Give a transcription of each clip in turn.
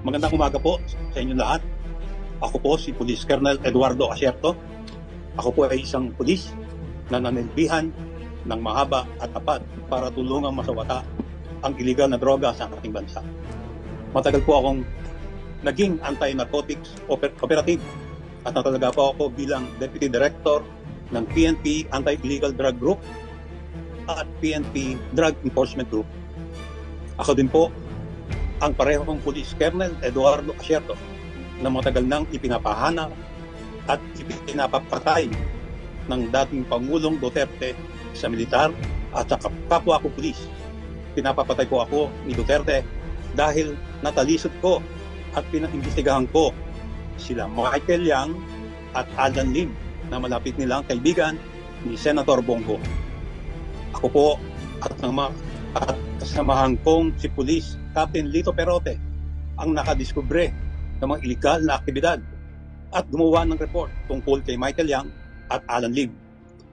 Magandang umaga po sa inyo lahat. Ako po si Police Colonel Eduardo Asierto. Ako po ay isang pulis na nanilbihan ng mahaba at tapat para tulungang masawata ang illegal na droga sa ating bansa. Matagal po akong naging anti-narcotics operative at natalaga po ako bilang Deputy Director ng PNP Anti-Illegal Drug Group at PNP Drug Enforcement Group. Ako din po ang parehong Police Colonel Eduardo Asierto na matagal nang ipinapahanap at ipinapapatay ng dating Pangulong Duterte sa militar at sa kapwa ko pulis. Pinapapatay po ako ni Duterte dahil natalisod ko at pinaimbestigahan ko sila Michael Yang at Alan Lim na malapit nilang kaibigan ni Senator Bongo. Ako po at kasamahan kong si Police Captain Lito Perote ang nakadiskubre ng mga illegal na aktibidad at gumawa ng report tungkol kay Michael Yang at Alan Lim,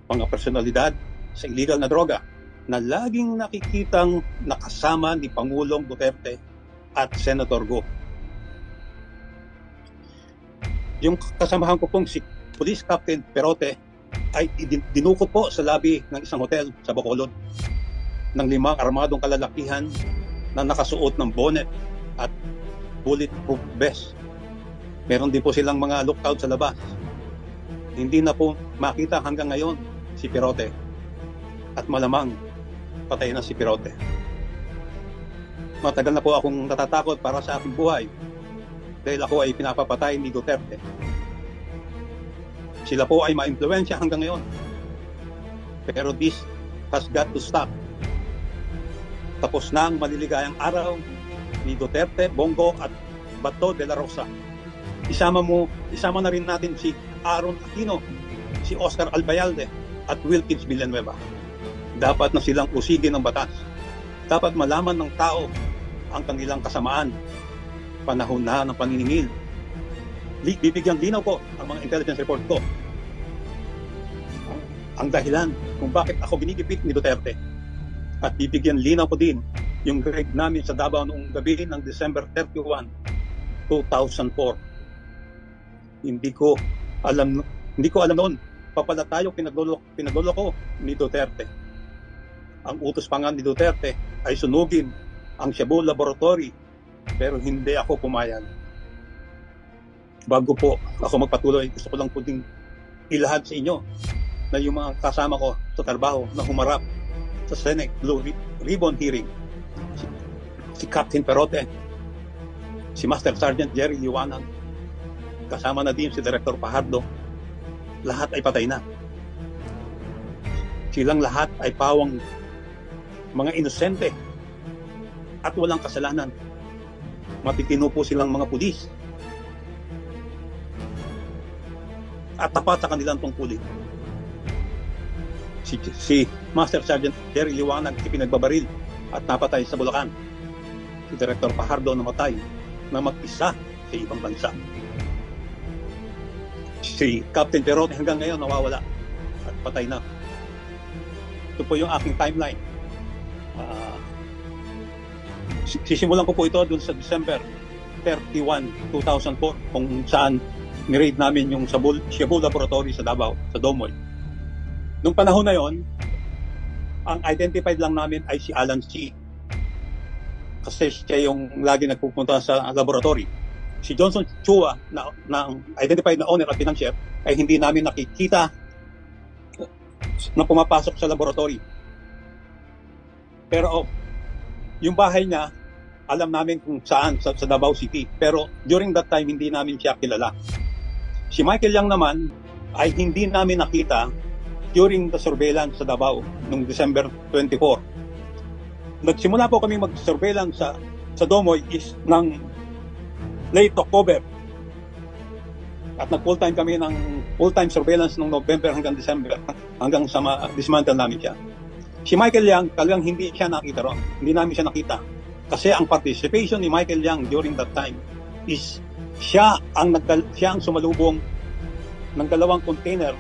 mga personalidad sa illegal na droga na laging nakikitang nakasama ni Pangulong Duterte at Senator Go. Yung kasamahan ko pong si Police Captain Perote ay dinukot po sa lobby ng isang hotel sa Bacolod ng 5 armadong kalalakihan na nakasuot ng bonnet at bulletproof vest. Meron din po silang mga lookout sa labas. Hindi na po makita hanggang ngayon si Perote at malamang patay na si Perote. Matagal na po akong natatakot para sa aking buhay dahil ako ay pinapapatay ni Duterte. Sila po ay ma-impluwensya hanggang ngayon. Pero this has got to stop. Tapos na ang maliligayang araw ni Duterte, Bongo at Bato de la Rosa. Isama na rin natin si Aaron Aquino, si Oscar Albayalde at Wilkins Villanueva. Dapat na silang usigin ng batas. Dapat malaman ng tao ang kanilang kasamaan. Panahon na ng paniningil. Bibigyan linaw ko ang mga intelligence report ko. Ang dahilan kung bakit ako ginigipit ni Duterte. At bibigyan linaw ko din yung raid namin sa Davao noong gabi ng December 31, 2004. Hindi ko alam noon papala tayo pinagloloko ni Duterte. Ang utos pa nga ni Duterte ay sunugin ang Shabu Laboratory pero hindi ako pumayag. Bago po ako magpatuloy, gusto ko lang po ding ilahad sa inyo na yung mga kasama ko sa trabaho na humarap sa Senate Blue Ribbon hearing. Si Captain Perote, si Master Sergeant Jerry Liwanag, kasama na din si Director Fajardo, lahat ay patay na. Silang lahat ay pawang mga inosente at walang kasalanan. Matitino po silang mga pulis at tapat sa kanilang tungkulin. Si Master Sergeant Jerry Liwanag ipinagbabaril at napatay sa Bulacan. Si Director Fajardo namatay na mag-isa sa ibang bansa. Si Captain Perote hanggang ngayon nawawala at patay na. Ito po yung aking timeline. Sisimulan ko po ito dun sa December 31, 2004 kung saan ni-raid namin yung Shabu Laboratory sa Davao, sa Domoy. Nung panahon na yon, ang identified lang namin ay si Alan C. Kasi siya yung lagi nagpupunta sa laboratory. Si Johnson Chua, na identified na owner at financier, ay hindi namin nakikita na pumapasok sa laboratory. Pero yung bahay niya, alam namin kung saan, sa Davao City. Pero during that time, hindi namin siya kilala. Si Michael Yang naman ay hindi namin nakita during the surveillance sa Davao noong December 24. Nagsimula po kami mag-surveillance sa Domoy is ng late October. At nag-full-time kami ng full-time surveillance noong November hanggang December, hanggang sa dismantle namin siya. Si Michael Yang, talagang hindi siya nakita ron. Hindi namin siya nakita. Kasi ang participation ni Michael Yang during that time is siya ang sumalubong ng 2 container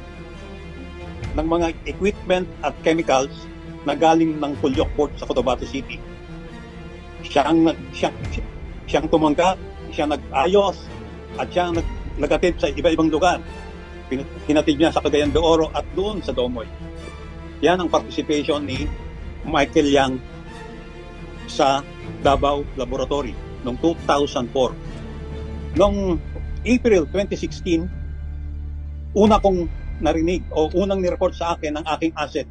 ng mga equipment at chemicals na galing ng Pulyok Port sa Cotabato City. Siyang tumanggap siya nag-ayos at siya nag-atid sa iba-ibang lugar. Hinatid niya sa Cagayan de Oro at doon sa Domoy. Yan ang participation ni Michael Yang sa Davao Laboratory noong 2004. Noong April 2016, una kong narinig o unang nireport sa akin ng aking asset,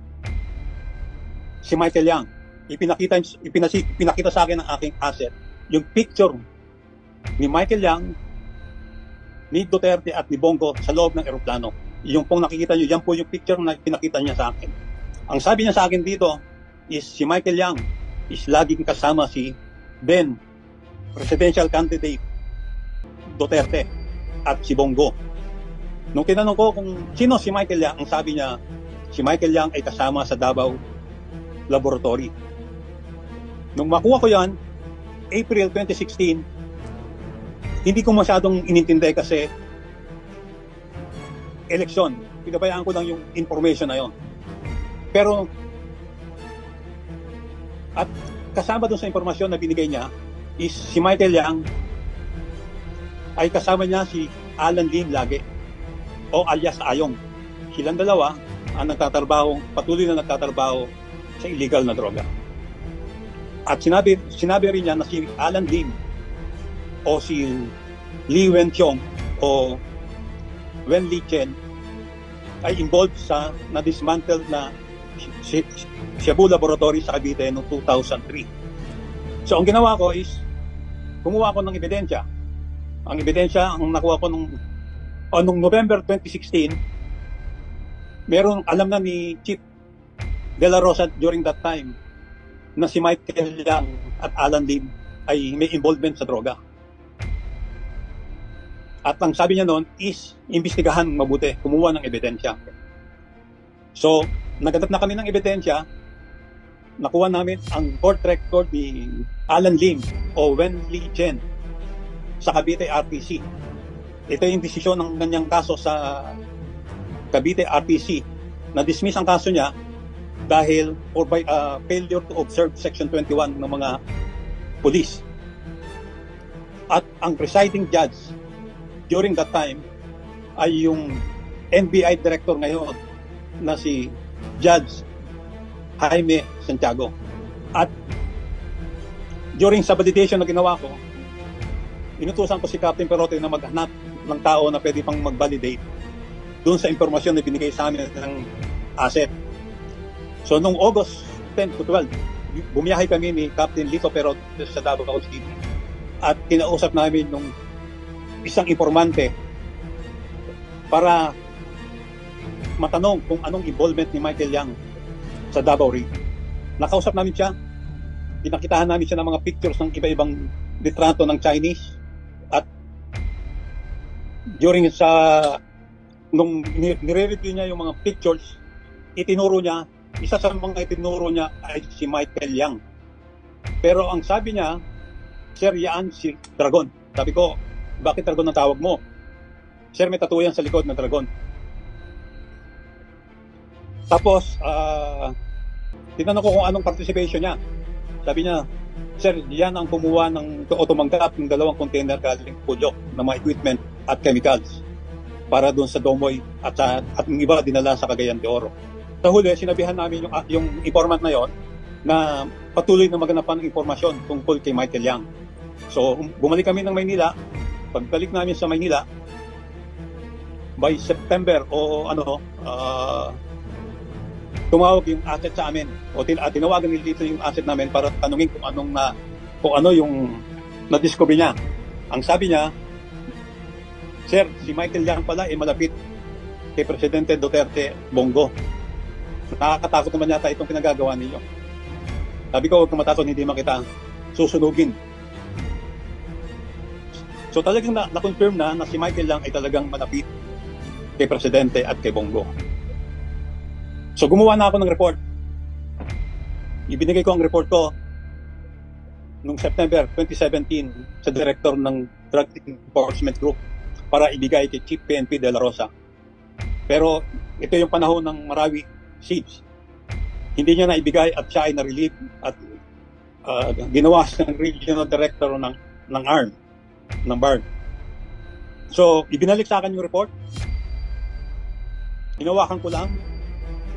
si Michael Yang. Ipinakita sa akin ng aking asset yung picture ni Michael Yang, ni Duterte at ni Bongo sa loob ng eroplano. Yung pong nakikita nyo, yan po yung picture na pinakita niya sa akin. Ang sabi niya sa akin dito is si Michael Yang is laging kasama si then presidential candidate Duterte at si Bongo. Nung tinanong ko kung sino si Michael Yang, ang sabi niya, si Michael Yang ay kasama sa Davao Laboratory. Nung makuha ko yan, April 2016, hindi ko masyadong inintindi kasi eleksyon. Pinabayaan ko lang yung information na yon. Pero, at kasama dun sa impormasyon na binigay niya is si Michael Yang ay kasama niya si Alan Lim lagi o alias Ayong. Silang dalawa ang patuloy na nagtatrabaho sa illegal na droga. At sinabi rin niya na si Alan Lim o si Li Wenqiong o Wen Li Chen ay involved sa na-dismantle na Cebu Laboratory sa Cavite noong 2003. So ang ginawa ko is kumuha ko ng ebidensya. Ang ebidensya ang nakuha ko nung November 2016, alam na ni Chief De La Rosa during that time na si Michael Yang at Alan Lim ay may involvement sa droga. At ang sabi niya noon is, imbestigahan mabuti, kumuha ng ebidensya. So, naghanap na kami ng ebidensya, nakuha namin ang court record ni Alan Lim o Wen Li Chen sa Cavite RTC. Ito yung desisyon ng kanyang kaso sa Cavite RTC. Na-dismiss ang kaso niya dahil by failure to observe Section 21 ng mga pulis. At ang presiding judge during that time ay yung NBI director ngayon na si Judge Jaime Santiago. At during sa validation na ginawa ko, inutusan ko si Captain Perote na maghanap ng tao na pwede pang mag-validate doon sa impormasyon na binigay sa amin ng asset. So noong August 10 to 12, bumiyahe kami ni Captain Lito Perote sa Davao City at kinausap namin nung isang informante para matanong kung anong involvement ni Michael Yang sa Davao Rig. Nakausap namin siya, pinakitahan namin siya ng mga pictures ng iba-ibang litrato ng Chinese at nung nire-review niya yung mga pictures, isa sa mga itinuro niya ay si Michael Yang. Pero ang sabi niya, Sir, yan si Dragon. Sabi ko, bakit Dragon ang tawag mo? Sir, may tattoo yan sa likod ng Dragon. Tapos, tinanong ko kung anong participation niya. Sabi niya, Sir, yan ang kumuha o tumanggap ng 2 container galing Pulyok ng mga equipment at chemicals para doon sa Domoy at yung iba dinala sa Cagayan de Oro. Sa huli, sinabihan namin yung informant na yon na patuloy na maganapan ng impormasyon tungkol kay Michael Yang. So, bumalik kami ng Maynila. Pagbalik namin sa Maynila, by September tumawag yung asset sa amin o tinawagan nila dito yung asset namin para tanungin kung ano yung na-discover niya. Ang sabi niya, Sir, si Michael Yang pala ay malapit kay Presidente Duterte Bongo. Nakakatakot naman yata itong pinagagawa ninyo. Sabi ko, huwag kang matakot, hindi makita susunugin. So talagang na-confirm na si Michael Yang ay talagang malapit kay Presidente at kay Bongo. So gumawa na ako ng report. Ibinigay ko ang report ko noong September 2017 sa director ng Drug Enforcement Group para ibigay kay Chief PNP De La Rosa. Pero ito yung panahon ng Marawi siege. Hindi niya na ibigay at siya ay na-relieve at ginawa siyang regional director ng ARM. ng BARD. So, ibinalik sa akin yung report. Hinawakan ko lang.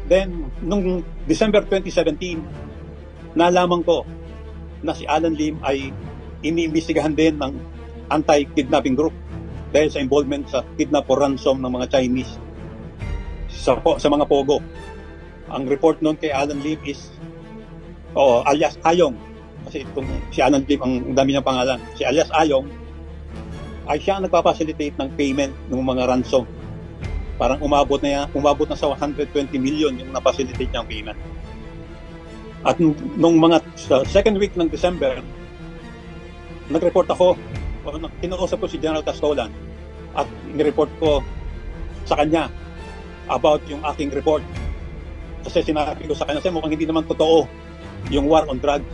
Then, nung December 2017, nalaman ko na si Alan Lim ay iniimbestigahan din ng anti-kidnapping group dahil sa involvement sa kidnap or ransom ng mga Chinese sa mga Pogo. Ang report noon kay Alan Lim is alias Ayong, kasi itong si Alan Lim ang dami niyang pangalan. Si alias Ayong ay siya ang nagpapacilitate ng payment ng mga ransom. Parang umabot na sa 120 million yung napacilitate niyang payment. At nung sa second week ng December, nag-report ako, kinausap ko si General Castolan at ni-report ko sa kanya about yung aking report. Kasi sinabi ko sa kanya, mukhang hindi naman totoo yung war on drugs.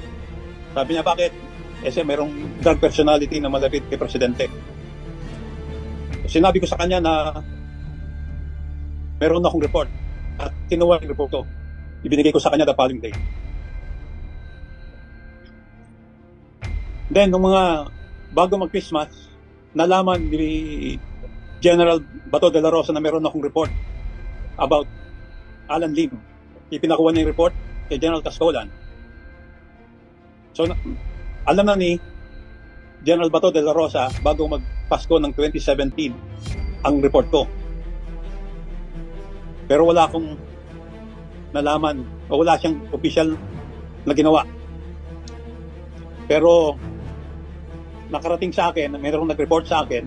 Sabi niya, bakit? Kasi merong drug personality na malapit kay Presidente. Sinabi ko sa kanya na meron akong report at kinuha yung report ko. Ibinigay ko sa kanya the following day. Then, nung bago mag-Christmas, nalaman ni General Bato de la Rosa na meron akong report about Alan Lim. Ipinakuha niya yung report kay General Castolan. So, alam na ni General Bato de la Rosa bago mag-Pasko ng 2017 ang report ko. Pero wala akong nalaman o wala siyang official na ginawa. Pero nakarating sa akin, mayroong nag-report sa akin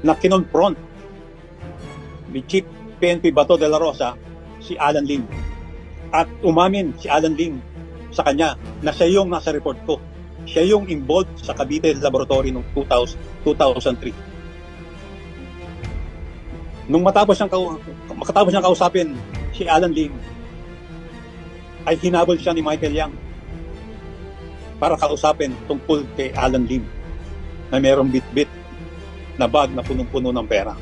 na kinonfront ni Chief PNP Bato de la Rosa si Alan Lim. At umamin si Alan Lim sa kanya na siya yung nasa report ko. Siya yung involved sa Cavite Laboratory noong 2003. Nung matapos niyang kausapin si Alan Lim, ay hinabol siya ni Michael Yang para kausapin tungkol kay Alan Lim na mayroong bit-bit na bag na punong-puno ng pera.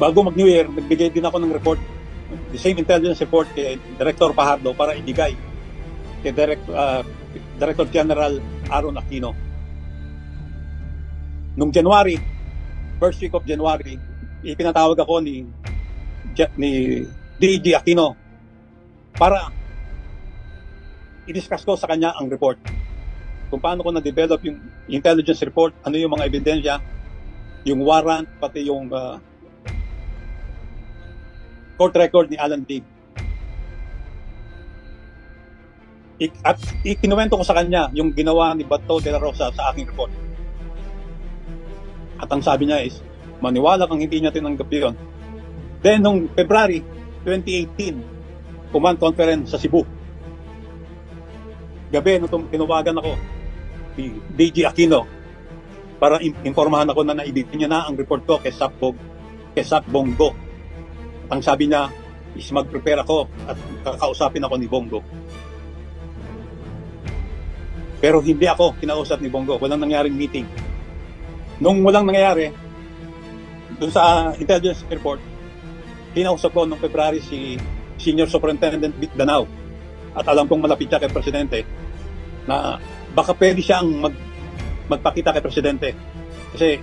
Bago mag-New Year, nagbigay din ako ng report, the same intelligence report kay Director Pajardo para ibigay kay Director General Aaron Aquino. Nung January, first week of January, ipinatawag ako ni DG Aquino para i-discuss ko sa kanya ang report. Kung paano ko na-develop yung intelligence report, ano yung mga ebidensya, yung warrant, pati yung court record ni Alan Lim. At ikinuwento ko sa kanya yung ginawa ni Bato de la Rosa sa aking report. At ang sabi niya is, maniwala kang hindi niya tinanggap yun. Then, nung February 2018, command conference sa Cebu. Gabi, nung tinawagan ako ni DG Aquino para informahan ako na naibigay niya na ang report ko kay Sap Bongo. Ang sabi niya is mag-prepare ako at kakausapin ako ni Bongo. Pero hindi ako kinausap ni Bongo. Walang nangyaring meeting. Nung walang nangyari, dun sa intelligence report, kinausap ko noong February si Senior Superintendent Vic Danao. At alam kong malapit siya kay Presidente na baka pwede siyang magpakita kay Presidente. Kasi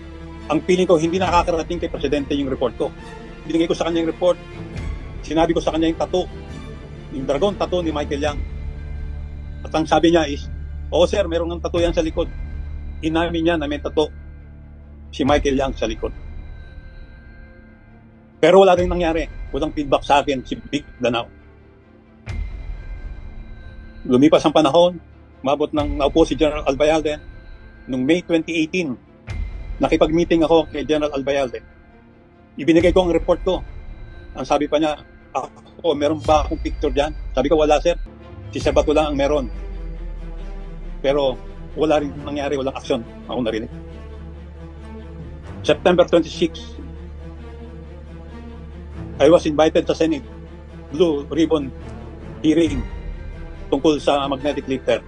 ang feeling ko hindi nakakarating kay Presidente yung report ko. Binigay ko sa kanya yung report. Sinabi ko sa kanya yung tattoo. Yung dragon tattoo ni Michael Yang. At ang sabi niya is, oo sir, meron ng tattoo yan sa likod. Inamin niya na may tattoo si Michael Yang sa likod. Pero wala rin nangyari. Walang feedback sa akin si Vic Danao. Lumipas ang panahon, naupo si General Albayalde. Noong May 2018, nakipag-meeting ako kay General Albayalde. Ibinigay ko ang report ko. Ang sabi pa niya, meron ba akong picture dyan? Sabi ko, wala sir. Si Sabato lang ang meron. Pero wala rin nangyari, walang aksyon. Ako narinig. September 26, I was invited sa Senate Blue Ribbon hearing tungkol sa magnetic lifter.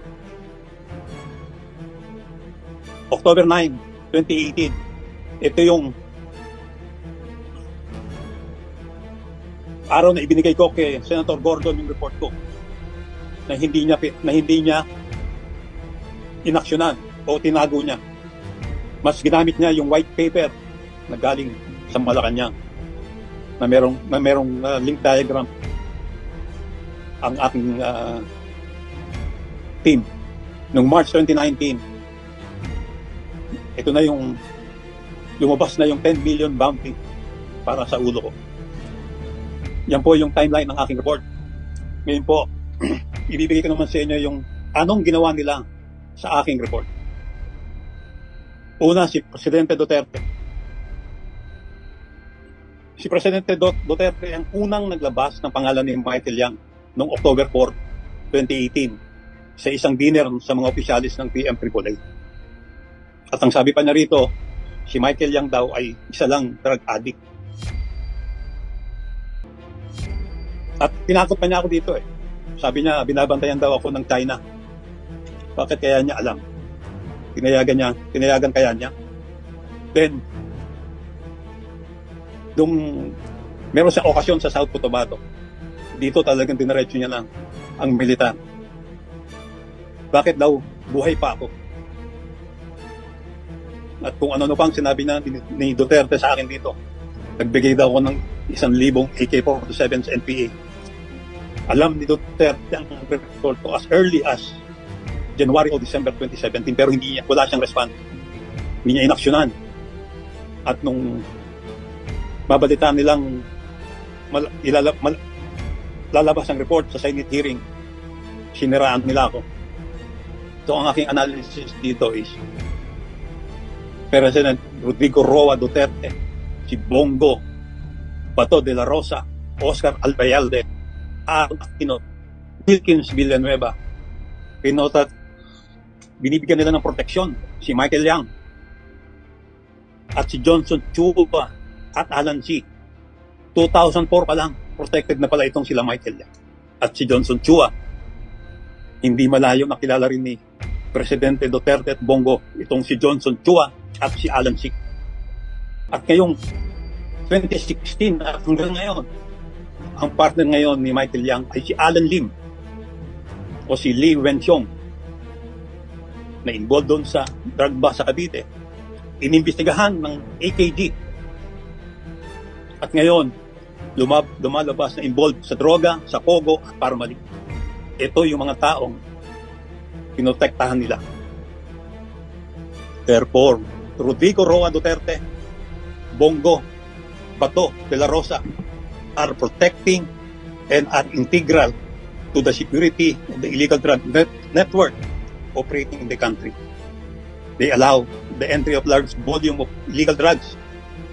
October 9, 2018, ito yung araw na ibinigay ko kay Senator Gordon yung report ko na hindi niya inaksyonan o tinago niya. Mas ginamit niya yung white paper na galing sa Malacanang na merong link diagram ang aking team. Noong March 2019, ito na yung lumabas na yung 10 million bounty para sa ulo ko. Yan po yung timeline ng aking report. Ngayon po, ibibigay ko naman sa inyo yung anong ginawa nila sa aking report. Una, si Presidente Duterte. Si Presidente Duterte ang unang naglabas ng pangalan ni Michael Yang noong October 4, 2018 sa isang dinner sa mga opisyalis ng PM AAA. At ang sabi pa niya rito, si Michael Yang daw ay isa lang drug addict. At pinakot pa niya ako dito eh. Sabi niya, binabantayan daw ako ng China. Bakit kaya niya alam? Pinayagan kaya niya. Then, meron siya okasyon sa South Cotabato. Dito talagang dinaretso niya lang ang militar. Bakit daw buhay pa ako? At kung ano pang sinabi na ni Duterte sa akin dito. Nagbigay daw ako ng 1,000 AK-47 sa NPA. Alam ni Duterte ang report ko as early as January o December 2017 pero wala siyang response. Hindi niya inaksyonan. At nung babalitaan nilang lalabas ang report sa Senate hearing, siniraan nila ako. So ang aking analysis dito is President Rodrigo Roa Duterte, si Bongo, Bato de la Rosa, Oscar Albayalde, Aaron Aquino, Wilkins Villanueva, Pinota, binibigyan nila ng proteksyon si Michael Yang at si Johnson Chua at Alan C. 2004 pa lang, protected na pala itong sila Michael Yang at si Johnson Chua. Hindi malayo nakilala rin ni Presidente Duterte at Bongo itong si Johnson Chua at si Alan C. At ngayong 2016 at hanggang ngayon, ang partner ngayon ni Michael Yang ay si Alan Lim o si Lee Wenxiong na involved doon sa drug bust sa Cavite. Inimbestigahan ng AKG. At ngayon, lumalabas na involved sa droga, sa pogo at parmali. Ito yung mga taong pinotektahan nila. Therefore, Rodrigo Roa Duterte, Bongo, Bato de la Rosa are protecting and are integral to the security of the illegal drug network operating in the country. They allow the entry of large volume of illegal drugs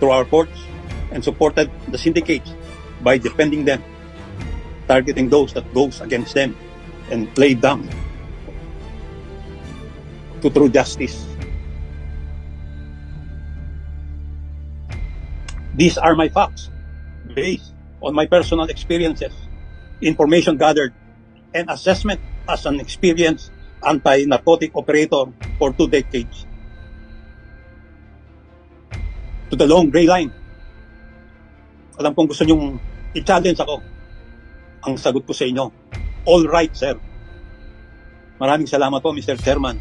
through our ports and supported the syndicates by defending them, targeting those that goes against them and play them to true justice. These are my facts based on my personal experiences, information gathered, and assessment as an experienced anti-narcotic operator for 2 decades. To the long gray line. Alam kong gusto nyong i-challenge ako. Ang sagot ko sa inyo, all right, sir. Maraming salamat po, Mr. Chairman.